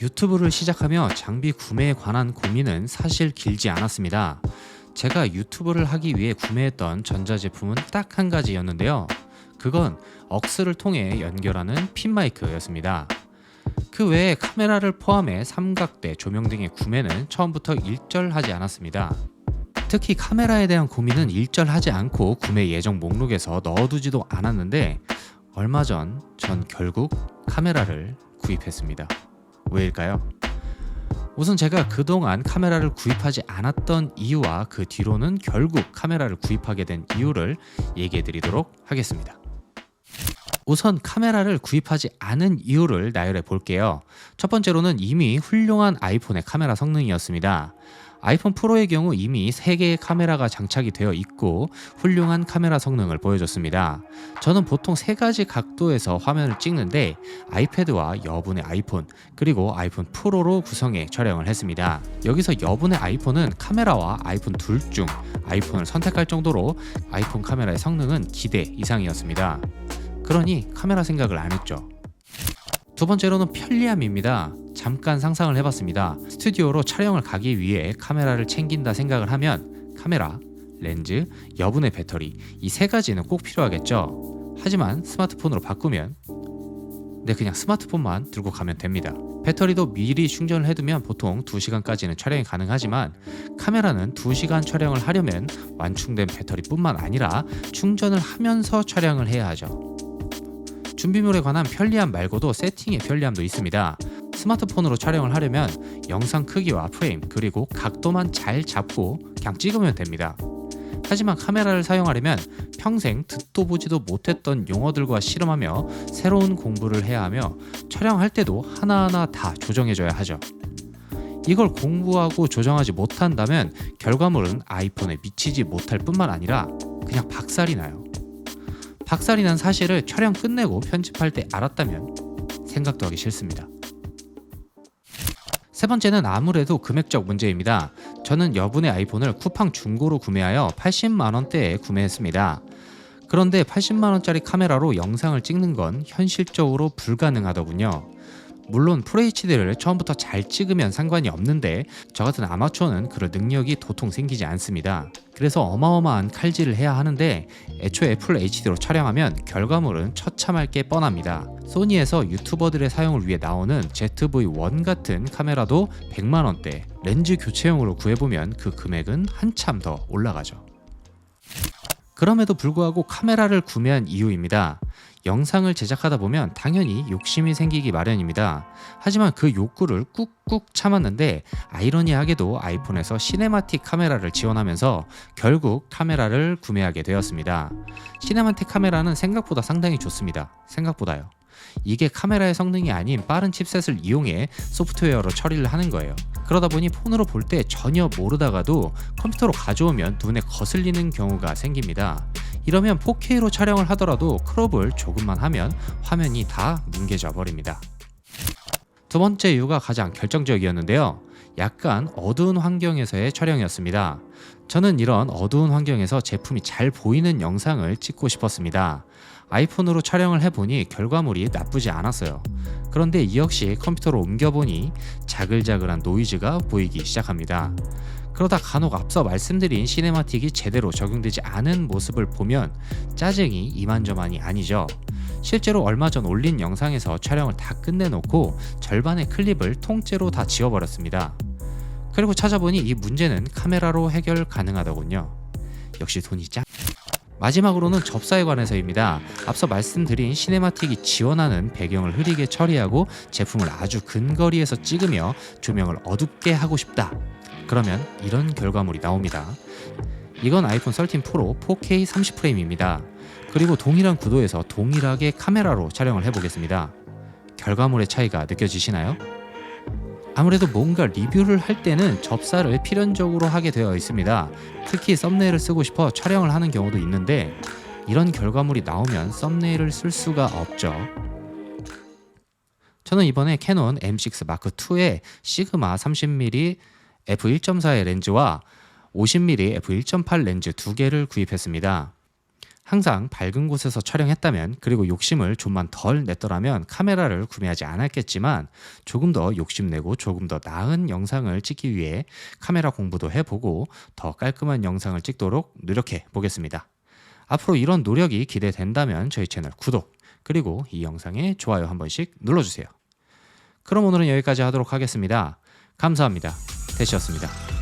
유튜브를 시작하며 장비 구매에 관한 고민은 사실 길지 않았습니다. 제가 유튜브를 하기 위해 구매했던 전자제품은 딱 한 가지였는데요. 그건 억스를 통해 연결하는 핀 마이크였습니다. 그 외에 카메라를 포함해 삼각대, 조명 등의 구매는 처음부터 일절하지 않았습니다. 특히 카메라에 대한 고민은 일절하지 않고 구매 예정 목록에서 넣어두지도 않았는데 얼마 전 결국 카메라를 구입했습니다. 왜일까요? 우선 제가 그동안 카메라를 구입하지 않았던 이유와 그 뒤로는 결국 카메라를 구입하게 된 이유를 얘기해 드리도록 하겠습니다. 우선 카메라를 구입하지 않은 이유를 나열해 볼게요. 첫 번째로는 이미 훌륭한 아이폰의 카메라 성능이었습니다. 아이폰 프로의 경우 이미 3개의 카메라가 장착이 되어 있고 훌륭한 카메라 성능을 보여줬습니다. 저는 보통 3가지 각도에서 화면을 찍는데 아이패드와 여분의 아이폰 그리고 아이폰 프로로 구성해 촬영을 했습니다. 여기서 여분의 아이폰은 카메라와 아이폰 둘 중 아이폰을 선택할 정도로 아이폰 카메라의 성능은 기대 이상이었습니다. 그러니 카메라 생각을 안 했죠. 두 번째로는 편리함입니다. 잠깐 상상을 해봤습니다. 스튜디오로 촬영을 가기 위해 카메라를 챙긴다 생각을 하면 카메라, 렌즈, 여분의 배터리 이 3가지는 꼭 필요하겠죠. 하지만 스마트폰으로 바꾸면 그냥 스마트폰만 들고 가면 됩니다. 배터리도 미리 충전을 해두면 보통 2시간까지는 촬영이 가능하지만 카메라는 2시간 촬영을 하려면 완충된 배터리뿐만 아니라 충전을 하면서 촬영을 해야 하죠. 준비물에 관한 편리함 말고도 세팅의 편리함도 있습니다. 스마트폰으로 촬영을 하려면 영상 크기와 프레임 그리고 각도만 잘 잡고 그냥 찍으면 됩니다. 하지만 카메라를 사용하려면 평생 듣도 보지도 못했던 용어들과 실험하며 새로운 공부를 해야 하며 촬영할 때도 하나하나 다 조정해줘야 하죠. 이걸 공부하고 조정하지 못한다면 결과물은 아이폰에 미치지 못할 뿐만 아니라 그냥 박살이 나요. 박살이 난 사실을 촬영 끝내고 편집할 때 알았다면 생각도 하기 싫습니다. 세 번째는 아무래도 금액적 문제입니다. 저는 여분의 아이폰을 쿠팡 중고로 구매하여 80만원대에 구매했습니다. 그런데 80만원짜리 카메라로 영상을 찍는 건 현실적으로 불가능하더군요. 물론 FHD를 처음부터 잘 찍으면 상관이 없는데 저 같은 아마추어는 그럴 능력이 도통 생기지 않습니다. 그래서 어마어마한 칼질을 해야 하는데 애초에 FHD로 촬영하면 결과물은 처참할 게 뻔합니다. 소니에서 유튜버들의 사용을 위해 나오는 ZV-1 같은 카메라도 100만원대, 렌즈 교체용으로 구해보면 그 금액은 한참 더 올라가죠. 그럼에도 불구하고 카메라를 구매한 이유입니다. 영상을 제작하다 보면 당연히 욕심이 생기기 마련입니다. 하지만 그 욕구를 꾹꾹 참았는데 아이러니하게도 아이폰에서 시네마틱 카메라를 지원하면서 결국 카메라를 구매하게 되었습니다. 시네마틱 카메라는 생각보다 상당히 좋습니다. 생각보다요. 이게 카메라의 성능이 아닌 빠른 칩셋을 이용해 소프트웨어로 처리를 하는 거예요. 그러다 보니 폰으로 볼 때 전혀 모르다가도 컴퓨터로 가져오면 눈에 거슬리는 경우가 생깁니다. 이러면 4K로 촬영을 하더라도 크롭을 조금만 하면 화면이 다 뭉개져 버립니다. 두 번째 이유가 가장 결정적이었는데요. 약간 어두운 환경에서의 촬영이었습니다. 저는 이런 어두운 환경에서 제품이 잘 보이는 영상을 찍고 싶었습니다. 아이폰으로 촬영을 해보니 결과물이 나쁘지 않았어요. 그런데 이 역시 컴퓨터로 옮겨보니 자글자글한 노이즈가 보이기 시작합니다. 그러다 간혹 앞서 말씀드린 시네마틱이 제대로 적용되지 않은 모습을 보면 짜증이 이만저만이 아니죠. 실제로 얼마 전 올린 영상에서 촬영을 다 끝내놓고 절반의 클립을 통째로 다 지워버렸습니다. 그리고 찾아보니 이 문제는 카메라로 해결 가능하더군요. 역시 돈이 짱. 마지막으로는 접사에 관해서입니다. 앞서 말씀드린 시네마틱이 지원하는 배경을 흐리게 처리하고 제품을 아주 근거리에서 찍으며 조명을 어둡게 하고 싶다. 그러면 이런 결과물이 나옵니다. 이건 아이폰 13 프로 4K 30프레임입니다. 그리고 동일한 구도에서 동일하게 카메라로 촬영을 해보겠습니다. 결과물의 차이가 느껴지시나요? 아무래도 뭔가 리뷰를 할 때는 접사를 필연적으로 하게 되어 있습니다. 특히 썸네일을 쓰고 싶어 촬영을 하는 경우도 있는데 이런 결과물이 나오면 썸네일을 쓸 수가 없죠. 저는 이번에 캐논 M6 마크 2의 시그마 30mm f1.4의 렌즈와 50mm f1.8 렌즈 2개를 구입했습니다. 항상 밝은 곳에서 촬영했다면, 그리고 욕심을 좀만 덜 냈더라면 카메라를 구매하지 않았겠지만, 조금 더 욕심내고 조금 더 나은 영상을 찍기 위해 카메라 공부도 해보고 더 깔끔한 영상을 찍도록 노력해 보겠습니다. 앞으로 이런 노력이 기대된다면 저희 채널 구독, 그리고 이 영상에 좋아요 한 번씩 눌러주세요. 그럼 오늘은 여기까지 하도록 하겠습니다. 감사합니다. 대시였습니다.